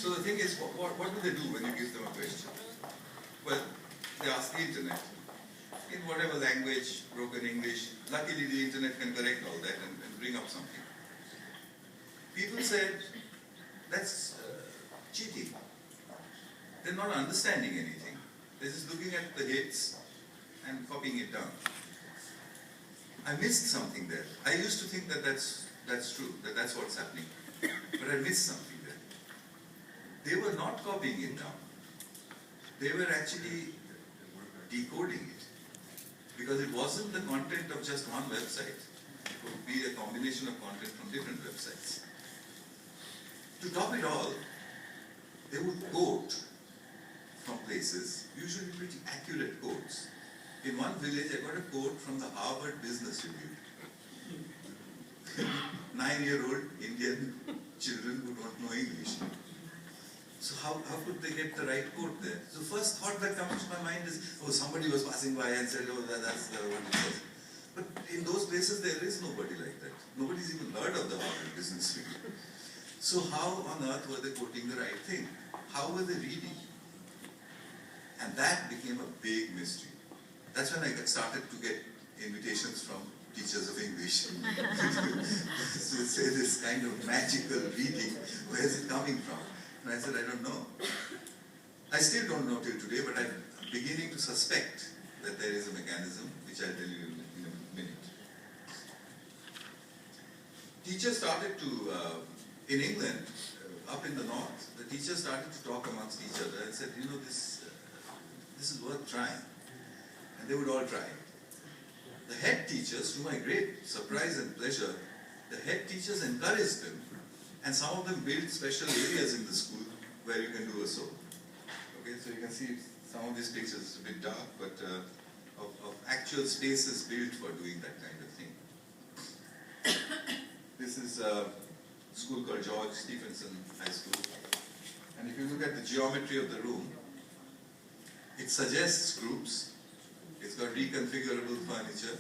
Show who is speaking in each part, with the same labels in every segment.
Speaker 1: So the thing is, what do they do when you give them a question? Well, they ask the internet in whatever language, broken English. Luckily, the internet can correct all that and bring up something. People said, that's cheating. They're not understanding anything. They're just looking at the hits and copying it down. I missed something there. I used to think that that's true, that's what's happening. But I missed something there. They were not copying it down. They were actually decoding it. Because it wasn't the content of just one website. It would be a combination of content from different websites. To top it all, they would quote from places, usually pretty accurate quotes. In one village, I got a quote from the Harvard Business Review. 9-year-old Indian children who don't know English. So how could they get the right quote there? So first thought that comes to my mind is, oh, somebody was passing by and said, oh, that's what it says. But in those places, there is nobody like that. Nobody's even heard of the Harvard Business Review. So how on earth were they quoting the right thing? How were they reading? And that became a big mystery. That's when I started to get invitations from teachers of English to say this kind of magical reading, where is it coming from? And I said, I don't know. I still don't know till today, but I'm beginning to suspect that there is a mechanism, which I'll tell you in a minute. Teachers started to, in England, up in the north, the teachers started to talk amongst each other and said, you know, this is worth trying. And they would all try. The head teachers, to my great surprise and pleasure, the head teachers encouraged them, and some of them built special areas in the school where you can do a soap. Okay, so you can see some of these pictures, it's a bit dark, but of actual spaces built for doing that kind of thing. This is a school called George Stephenson High School. And if you look at the geometry of the room, it suggests groups. It's got reconfigurable furniture.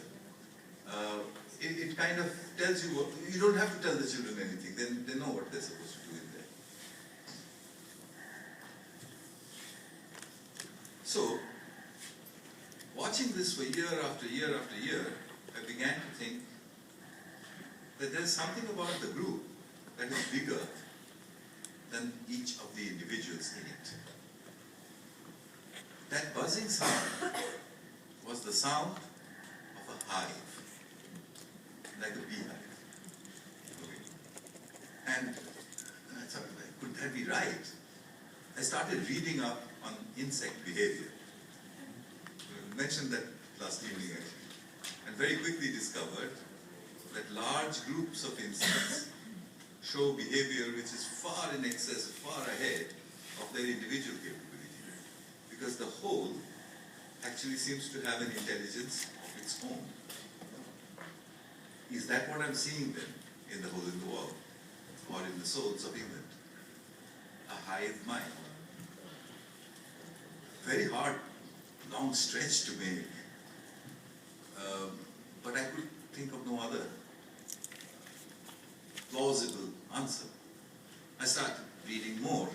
Speaker 1: It kind of tells you what, you don't have to tell the children anything. They know what they're supposed to do in there. So, watching this for year after year after year, I began to think that there's something about the group that is bigger than each of the individuals in it. That buzzing sound was the sound of a hive, like a beehive. Okay. And I thought, could that be right? I started reading up on insect behavior. I mentioned that last evening actually. And very quickly discovered that large groups of insects show behavior which is far in excess, far ahead of their individual capability. Because the whole actually seems to have an intelligence of its own. Is that what I'm seeing then in the hole in the wall or in the souls of England? A hive mind. Very hard, long stretch to make. But I could think of no other plausible answer. I started reading more.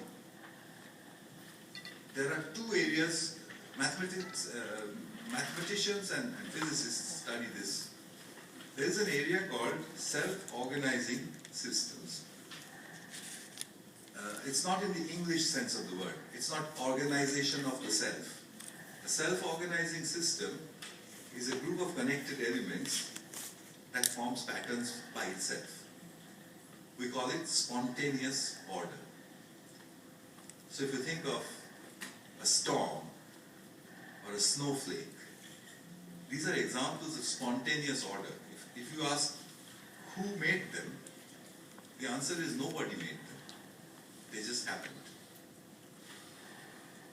Speaker 1: There are two areas. Mathematicians and physicists study this. There is an area called self-organizing systems. It's not in the English sense of the word. It's not organization of the self. A self-organizing system is a group of connected elements that forms patterns by itself. We call it spontaneous order. So if you think of a storm, or a snowflake. These are examples of spontaneous order. If you ask who made them, the answer is nobody made them. They just happened.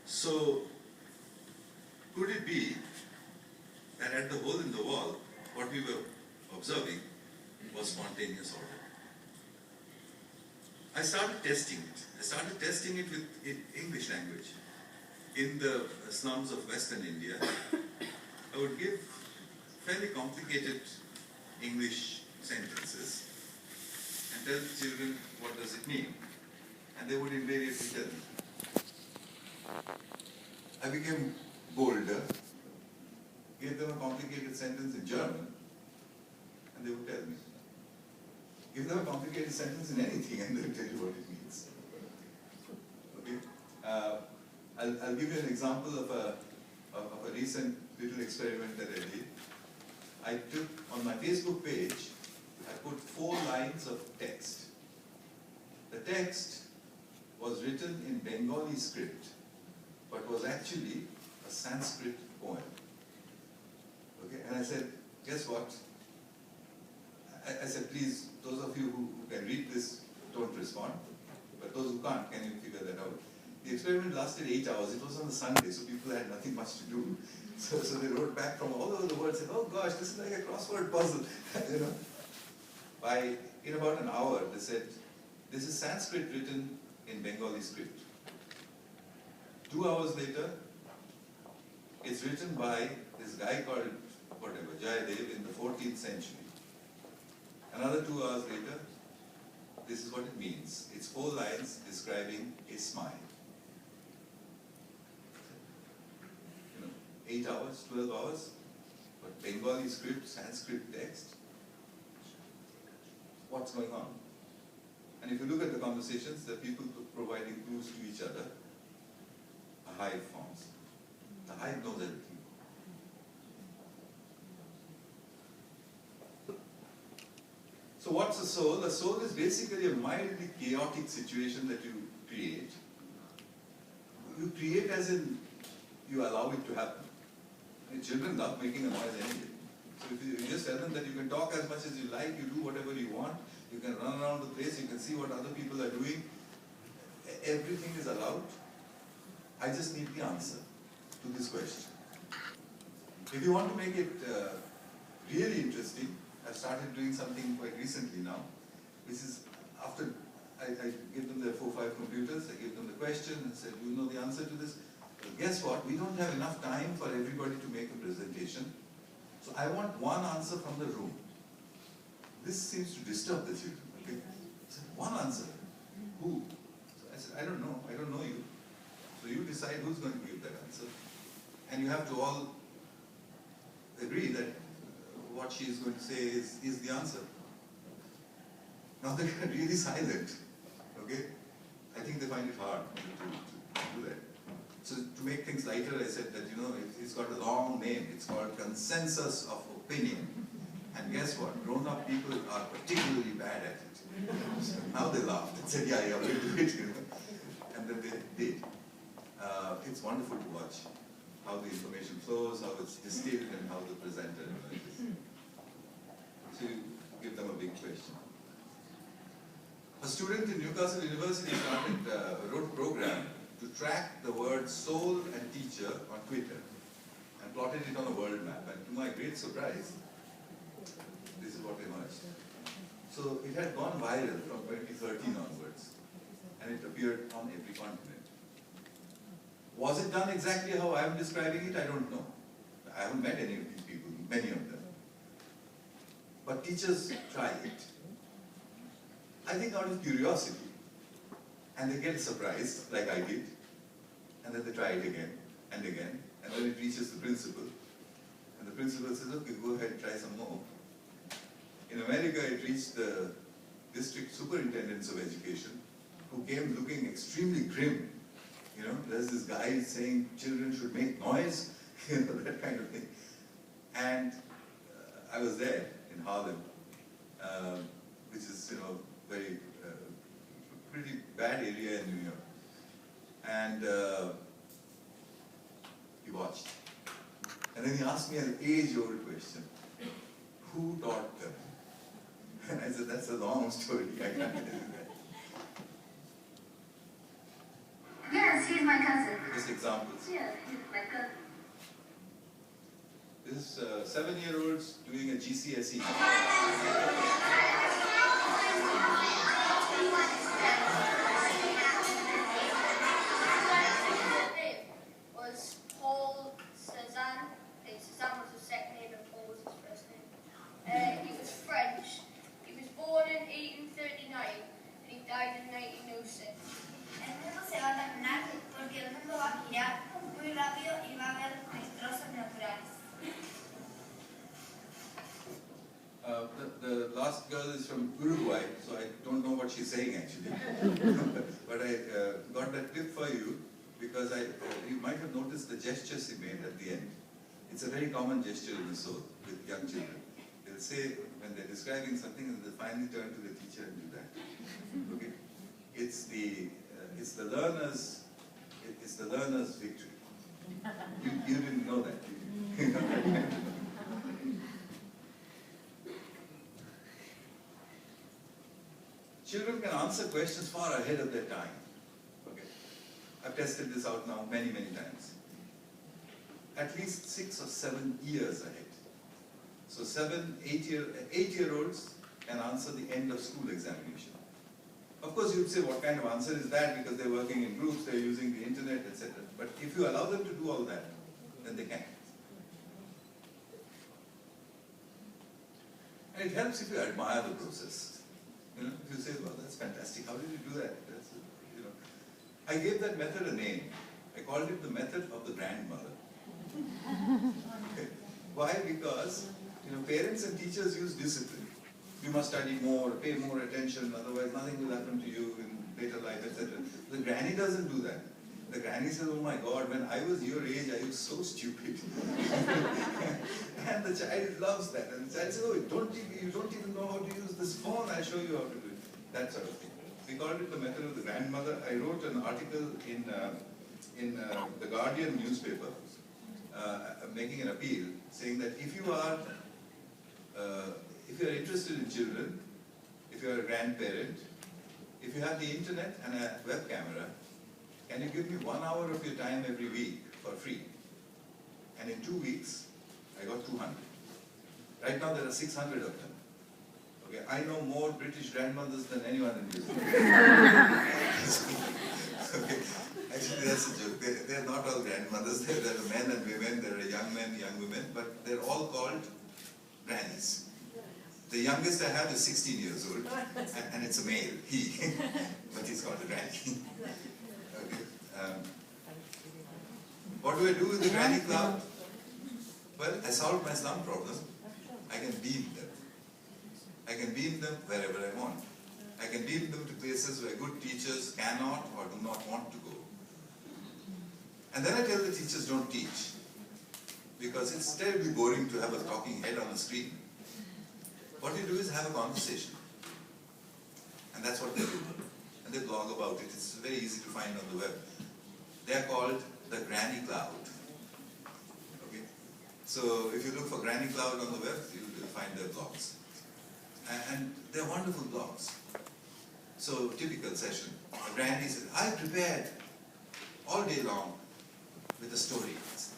Speaker 1: So, could it be that at the hole in the wall, what we were observing was spontaneous order? I started testing it. I started testing it with English language. In the slums of Western India, I would give fairly complicated English sentences and tell the children what does it mean. And and they would invariably tell me. I became bolder, gave them a complicated sentence in German, and they would tell me. Give them a complicated sentence in anything, and they'll tell you what it means. Okay? I'll give you an example of a recent little experiment that I did. I took, on my Facebook page, I put 4 lines of text. The text was written in Bengali script, but was actually a Sanskrit poem. Okay, and I said, guess what? I said, please, those of you who can read this, don't respond. But those who can't, can you figure that out? The experiment lasted 8 hours. It was on a Sunday, so people had nothing much to do. So they wrote back from all over the world, saying, oh gosh, this is like a crossword puzzle. You know? In about an hour, they said, this is Sanskrit written in Bengali script. 2 hours later, it's written by this guy called, whatever, Jayadev in the 14th century. Another 2 hours later, this is what it means. It's 4 lines describing a smile. 8 hours, 12 hours, but Bengali script, Sanskrit text. What's going on? And if you look at the conversations, the people providing clues to each other are hive forms. The hive knows everything. So what's a soul? A soul is basically a mildly chaotic situation that you create. You create as in you allow it to happen. And children love making a noise anyway. So if you just tell them that you can talk as much as you like, you do whatever you want, you can run around the place, you can see what other people are doing, everything is allowed. I just need the answer to this question. If you want to make it really interesting, I've started doing something quite recently now, which is after I give them their 4-5 computers, I give them the question and say, do you know the answer to this? Well, guess what? We don't have enough time for everybody to make a presentation. So I want one answer from the room. This seems to disturb the children. Okay? So one answer. Who? So I said, I don't know. I don't know you. So you decide who's going to give that answer. And you have to all agree that what she is going to say is the answer. Now they're really silent. Okay? I think they find it hard to do that. So to make things lighter, I said that, you know, it's got a long name. It's called consensus of opinion. And guess what? Grown-up people are particularly bad at it. So now they laughed and said, yeah, we'll do it. You know? And then they did. It's wonderful to watch how the information flows, how it's distilled, and how the presenter emerges. So you give them a big question. A student in Newcastle University wrote a program to track the word soul and teacher on Twitter and plotted it on a world map. And to my great surprise, this is what emerged. So it had gone viral from 2013 onwards, and it appeared on every continent. Was it done exactly how I'm describing it? I don't know. I haven't met any of these people, many of them. But teachers try it. I think out of curiosity. And they get surprised, like I did. And then they try it again and again. And then it reaches the principal. And the principal says, okay, go ahead and try some more. In America, it reached the district superintendents of education, who came looking extremely grim. You know, there's this guy saying children should make noise, you know, that kind of thing. And I was there in Harlem, which is, you know, very pretty bad area in New York. And he watched. And then he asked me an age-old question. Who taught them? And I said, that's a long story. I can't tell you that.
Speaker 2: Yes, he's my cousin.
Speaker 1: Just examples.
Speaker 2: Yeah, he's my cousin.
Speaker 1: This is 7-year-olds doing a GCSE.
Speaker 2: Was Paul Cézanne. I think Cézanne was his second name and Paul was his first name. He was French. He was born in 1839 and he died in 1906.
Speaker 1: from Uruguay, so I don't know what she's saying actually. But I got that clip for you because you might have noticed the gesture she made at the end. It's a very common gesture in the soul with young children. They'll say, when they're describing something, and they'll finally turn to the teacher and do that. Okay? It's the learner's victory. You didn't know that, did you? Children can answer questions far ahead of their time. Okay? I've tested this out now many, many times. At least 6 or 7 years ahead. So 8-year-olds can answer the end of school examination. Of course, you'd say, what kind of answer is that? Because they're working in groups, they're using the internet, etc. But if you allow them to do all that, then they can. And it helps if you admire the process. You know, if you say, well, that's fantastic, how did you do that? That's, you know. I gave that method a name. I called it the method of the grandmother. Okay. Why? Because parents and teachers use discipline. You must study more, pay more attention, otherwise nothing will happen to you in later life, etc. The granny doesn't do that. The granny says, oh my God, when I was your age, I was so stupid. And the child loves that. And the child says, oh, you don't even know how to use this phone, I'll show you how to do it. That sort of thing. We called it the method of the grandmother. I wrote an article in the Guardian newspaper, making an appeal, saying that if you are interested in children, if you are a grandparent, if you have the internet and a web camera, can you give me 1 hour of your time every week for free? And in 2 weeks, I got 200. Right now there are 600 of them. Okay, I know more British grandmothers than anyone in New Zealand. Okay. Actually, that's a joke. They're not all grandmothers. There are men and women, there are young men, young women, but they're all called grannies. The youngest I have is 16 years old, and it's a male, he, but he's called a granny. Okay. What do I do with the granny cloud? Well, I solved my slum problem. I can beam them. I can beam them wherever I want. I can beam them to places where good teachers cannot or do not want to go. And then I tell the teachers, don't teach. Because it's terribly boring to have a talking head on the screen. What you do is have a conversation. And that's what they do. And they blog about it. It's very easy to find on the web. They are called the Granny Cloud. Okay? So if you look for Granny Cloud on the web, you'll find their blogs. And they're wonderful blogs. So, typical session. A granny says, I prepared all day long with a story.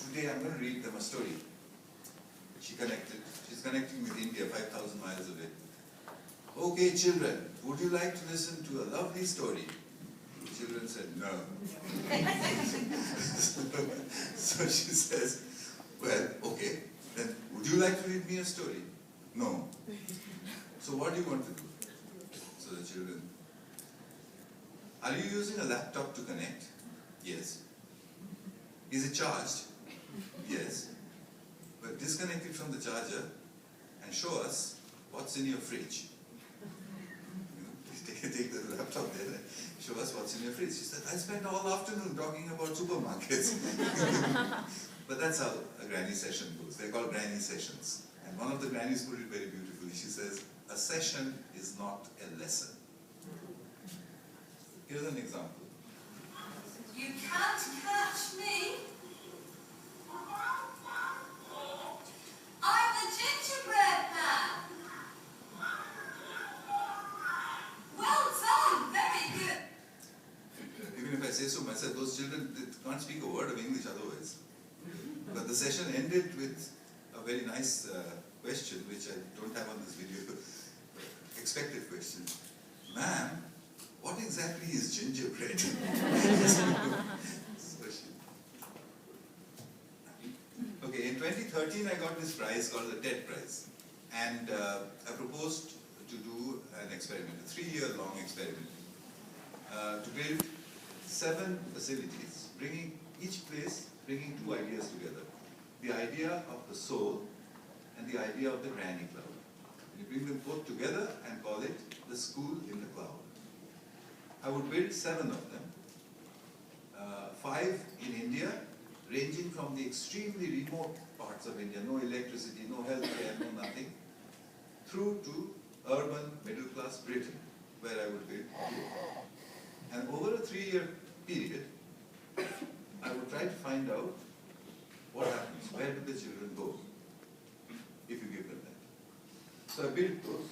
Speaker 1: Today I'm going to read them a story. She's connecting with India, 5,000 miles away. Okay, children, would you like to listen to a lovely story? The children said, no. So she says, well, okay, then would you like to read me a story? No. So what do you want to do? So the children, are you using a laptop to connect? Yes. Is it charged? Yes. But disconnect it from the charger and show us what's in your fridge. Take the laptop there and show us what's in your fridge. She said, I spent all afternoon talking about supermarkets. But that's how a granny session goes. They're called granny sessions. And one of the grannies put it very beautifully. She says, a session is not a lesson. Here's an example.
Speaker 3: You can't catch me. I'm the gingerbread man. Well done, very good.
Speaker 1: Even if I say so myself, those children can't speak a word of English otherwise. But the session ended with a very nice question, which I don't have on this video. Expected question. Ma'am, what exactly is gingerbread? Okay, in 2013 I got this prize called the TED Prize. And I proposed to do an experiment, a 3-year-long experiment, to build 7 facilities, each place bringing 2 ideas together. The idea of the soul and the idea of the granny cloud. You bring them both together and call it the school in the cloud. I would build 7 of them, 5 in India, ranging from the extremely remote parts of India, no electricity, no healthcare, no nothing, through to urban middle-class Britain, where I would build 2. And over a 3-year period, I would try to find out what happens, where do the children go if you give them that. So I built those.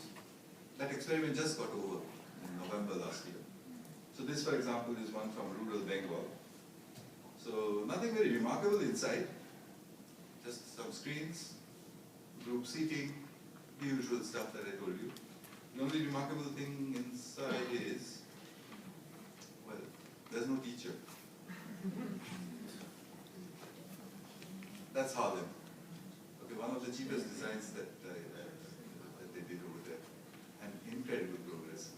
Speaker 1: That experiment just got over in November last year. So this, for example, is one from rural Bengal. So nothing very remarkable inside, just some screens, group seating, the usual stuff that I told you. The only remarkable thing inside is, well, there's no teacher. That's Harlem. Okay, one of the cheapest designs that they did over there, and incredible progress.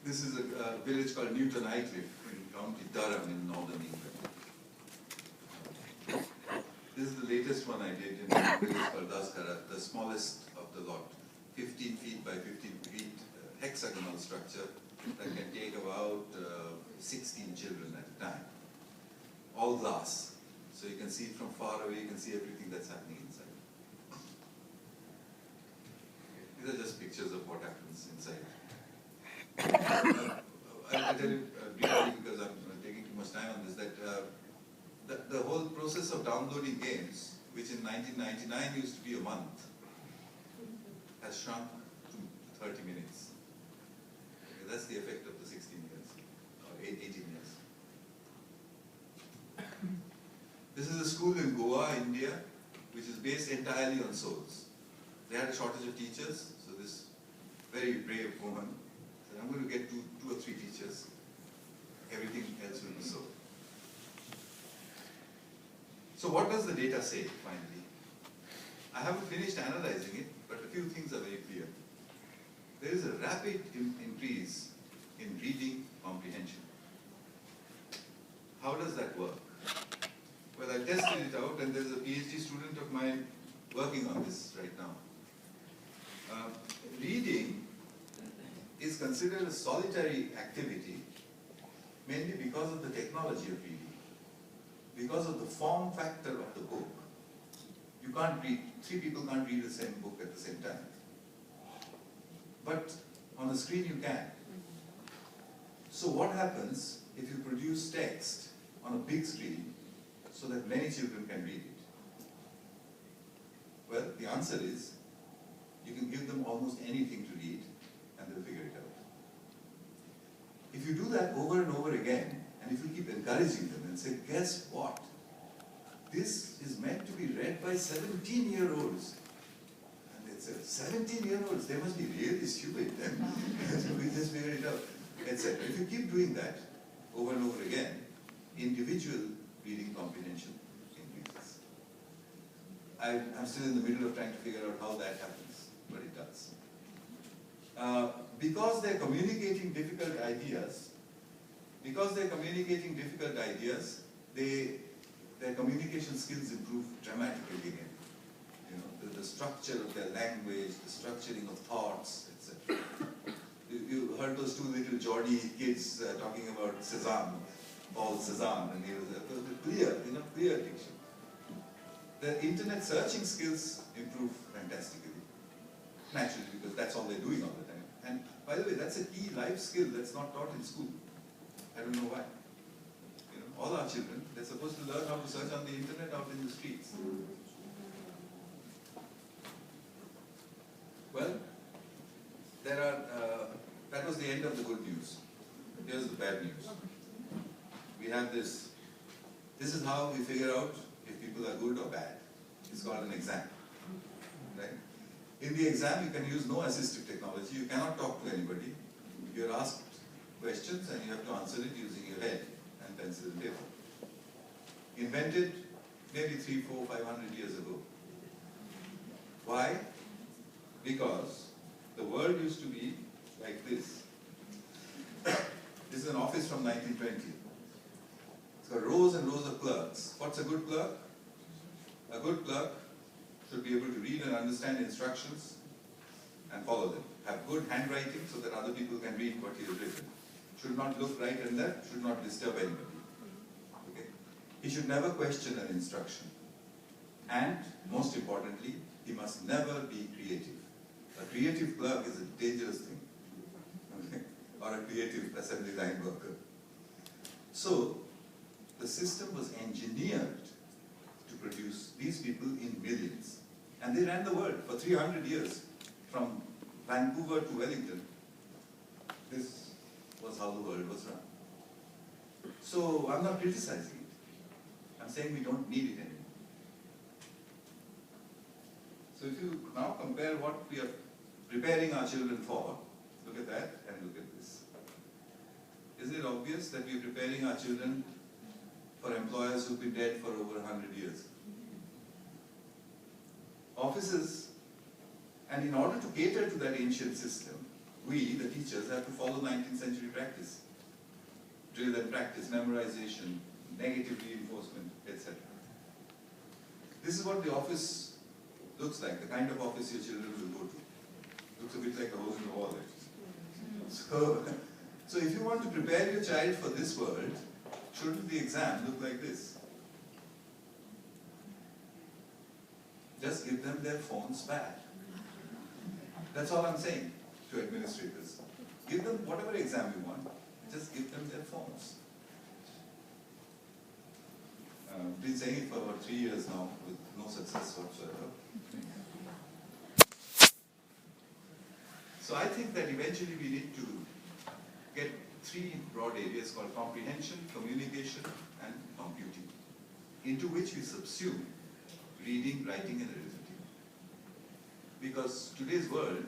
Speaker 1: This is a village called Newton Aycliffe in County Durham in northern England. This is the latest one I did in a village called Daskara, the smallest of the lot, 15 feet by 15 feet hexagonal structure that can take about 16 children at a time. All glass. So you can see it from far away, you can see everything that's happening inside. These are just pictures of what happens inside. I'll tell you briefly, because I'm taking too much time on this, that the whole process of downloading games, which in 1999 used to be a month, has shrunk to 30 minutes. Okay, that's the effect of the 16 years, or 18 years. This is a school in Goa, India, which is based entirely on souls. They had a shortage of teachers, so this very brave woman said, I'm going to get two or three teachers, everything else will be sold. So what does the data say, finally? I haven't finished analyzing it, but a few things are very clear. There is a rapid increase in reading comprehension. How does that work? Well, I tested it out, and there's a PhD student of mine working on this right now. Reading is considered a solitary activity, mainly because of the technology of reading. Because of the form factor of the book, you can't read, 3 people can't read the same book at the same time. But on a screen you can. So what happens if you produce text on a big screen so that many children can read it? Well, the answer is, you can give them almost anything to read and they'll figure it out. If you do that over and over again, and if you keep encouraging them and say, guess what? This is meant to be read by 17-year-olds. And they say, 17-year-olds, they must be really stupid then. So we just figured it out, etc. If you keep doing that over and over again, individual reading comprehension increases. I'm still in the middle of trying to figure out how that happens, but it does. Because they're communicating difficult ideas, their communication skills improve dramatically again. You know, the structure of their language, the structuring of thoughts, etc. You heard those 2 little Geordie kids talking about Cézanne, Paul Cézanne, and he was clear diction. The internet searching skills improve fantastically, naturally, because that's all they're doing all the time. And by the way, that's a key life skill that's not taught in school. I don't know why. You know, all our children, they're supposed to learn how to search on the internet out in the streets. Well, that was the end of the good news. Here's the bad news. We have this. This is how we figure out if people are good or bad. It's called an exam. Right? In the exam, you can use no assistive technology. You cannot talk to anybody. You're asked questions and you have to answer it using your head and pencil and paper. Invented maybe 300, 400, 500 years ago. Why? Because the world used to be like this. This is an office from 1920. It's got rows and rows of clerks. What's a good clerk? A good clerk should be able to read and understand instructions and follow them. Have good handwriting so that other people can read what he has written. Should not look right and left, should not disturb anybody. Okay? He should never question an instruction. And, most importantly, he must never be creative. A creative clerk is a dangerous thing. Okay? Or a creative assembly line worker. So, the system was engineered to produce these people in millions. And they ran the world for 300 years, from Vancouver to Wellington. This was how the world was run. So I'm not criticizing it. I'm saying we don't need it anymore. So if you now compare what we are preparing our children for, look at that and look at this. Is it obvious that we are preparing our children for employers who've been dead for over 100 years? Offices, and in order to cater to that ancient system, we, the teachers, have to follow 19th century practice. Drill and practice, memorization, negative reinforcement, etc. This is what the office looks like, the kind of office your children will go to. Looks a bit like a hole in the wall, actually. So if you want to prepare your child for this world, shouldn't the exam look like this? Just give them their phones back. That's all I'm saying to administrators. Give them whatever exam you want, just give them their phones. I've been saying it for about 3 years now with no success whatsoever. So I think that eventually we need to get 3 broad areas called comprehension, communication, and computing, into which we subsume reading, writing, and arithmetic. Because today's world,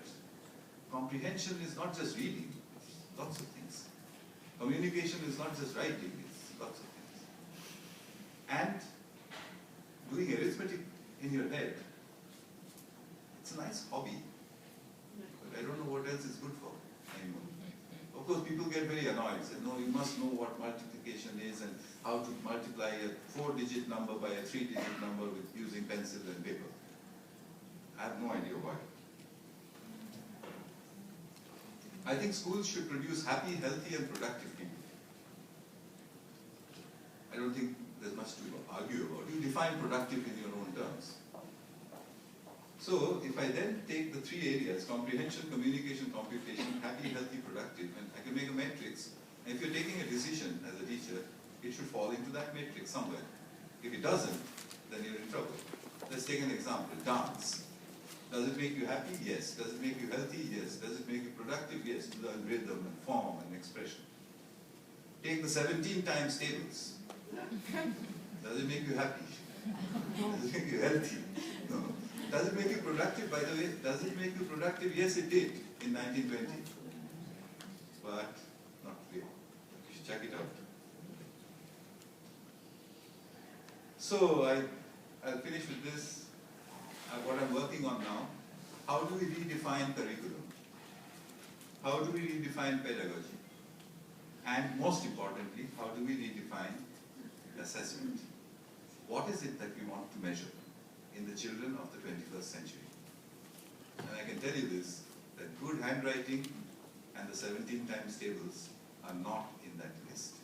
Speaker 1: comprehension is not just reading, it's lots of things. Communication is not just writing, it's lots of things. And doing arithmetic in your head, it's a nice hobby, but I don't know what else it's good for anymore. Of course, people get very annoyed, say, no, you must know what multiplication is and how to multiply a 4-digit number by a 3-digit number with using pencil and paper. I have no idea why. I think schools should produce happy, healthy, and productive people. I don't think there's much to argue about. You define productive in your own terms. So, if I then take the 3 areas, comprehension, communication, computation, happy, healthy, productive, and I can make a matrix, and if you're taking a decision as a teacher, it should fall into that matrix somewhere. If it doesn't, then you're in trouble. Let's take an example, dance. Does it make you happy? Yes. Does it make you healthy? Yes. Does it make you productive? Yes. To learn rhythm and form and expression. Take the 17 times tables. Does it make you happy? Does it make you healthy? No. Does it make you productive? By the way, does it make you productive? Yes, it did in 1920. But not today. You should check it out. So I'll finish with this. What I'm working on now. How do we redefine curriculum? How do we redefine pedagogy? And most importantly, how do we redefine assessment? What is it that we want to measure in the children of the 21st century? And I can tell you this, that good handwriting and the 17 times tables are not in that list.